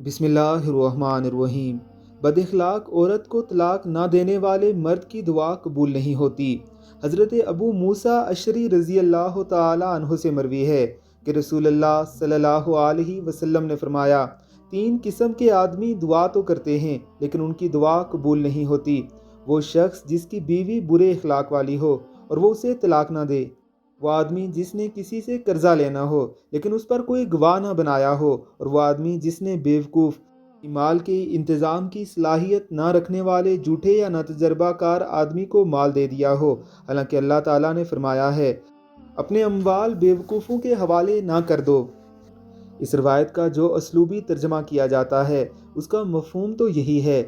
بسم اللہ الرحمن الرحیم۔ بد اخلاق عورت کو طلاق نہ دینے والے مرد کی دعا قبول نہیں ہوتی۔ حضرت ابو موسیٰ اشعری رضی اللہ تعالی عنہ سے مروی ہے کہ رسول اللہ صلی اللہ علیہ وسلم نے فرمایا، 3 قسم کے آدمی دعا تو کرتے ہیں لیکن ان کی دعا قبول نہیں ہوتی۔ وہ شخص جس کی بیوی برے اخلاق والی ہو اور وہ اسے طلاق نہ دے، وہ آدمی جس نے کسی سے قرضہ لینا ہو لیکن اس پر کوئی گواہ نہ بنایا ہو، اور وہ آدمی جس نے بیوقوف مال کے انتظام کی صلاحیت نہ رکھنے والے جھوٹے یا ناتجربہ کار آدمی کو مال دے دیا ہو، حالانکہ اللہ تعالیٰ نے فرمایا ہے اپنے اموال بیوقوفوں کے حوالے نہ کر دو۔ اس روایت کا جو اسلوبی ترجمہ کیا جاتا ہے اس کا مفہوم تو یہی ہے۔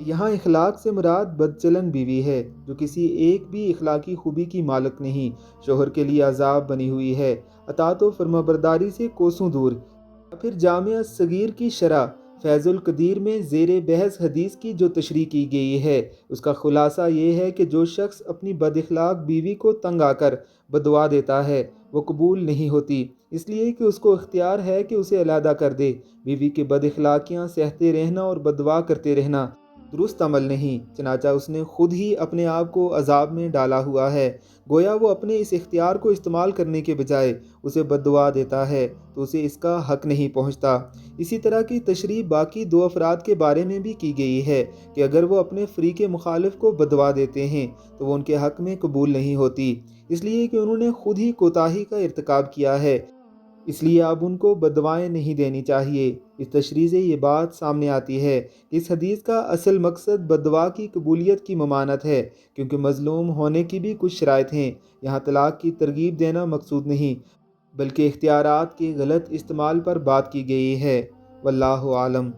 یہاں اخلاق سے مراد بدچلن بیوی ہے جو کسی ایک بھی اخلاقی خوبی کی مالک نہیں، شوہر کے لیے عذاب بنی ہوئی ہے، اطاعت و فرمانبرداری سے کوسوں دور۔ پھر جامعہ صغیر کی شرح فیض القدیر میں زیر بحث حدیث کی جو تشریح کی گئی ہے اس کا خلاصہ یہ ہے کہ جو شخص اپنی بد اخلاق بیوی کو تنگ آ کر بددعا دیتا ہے وہ قبول نہیں ہوتی، اس لیے کہ اس کو اختیار ہے کہ اسے علیحدہ کر دے۔ بیوی کے بد اخلاقیاں سہتے رہنا اور بددعا کرتے رہنا درست عمل نہیں، چنانچہ اس نے خود ہی اپنے آپ کو عذاب میں ڈالا ہوا ہے۔ گویا وہ اپنے اس اختیار کو استعمال کرنے کے بجائے اسے بددعا دیتا ہے تو اسے اس کا حق نہیں پہنچتا۔ اسی طرح کی تشریح باقی 2 افراد کے بارے میں بھی کی گئی ہے کہ اگر وہ اپنے فریق مخالف کو بددعا دیتے ہیں تو وہ ان کے حق میں قبول نہیں ہوتی، اس لیے کہ انہوں نے خود ہی کوتاہی کا ارتکاب کیا ہے، اس لیے اب ان کو بددعائیں نہیں دینی چاہیے۔ اس تشریح سے یہ بات سامنے آتی ہے کہ اس حدیث کا اصل مقصد بددعا کی قبولیت کی ممانعت ہے، کیونکہ مظلوم ہونے کی بھی کچھ شرائط ہیں۔ یہاں طلاق کی ترغیب دینا مقصود نہیں بلکہ اختیارات کے غلط استعمال پر بات کی گئی ہے۔ واللہ عالم۔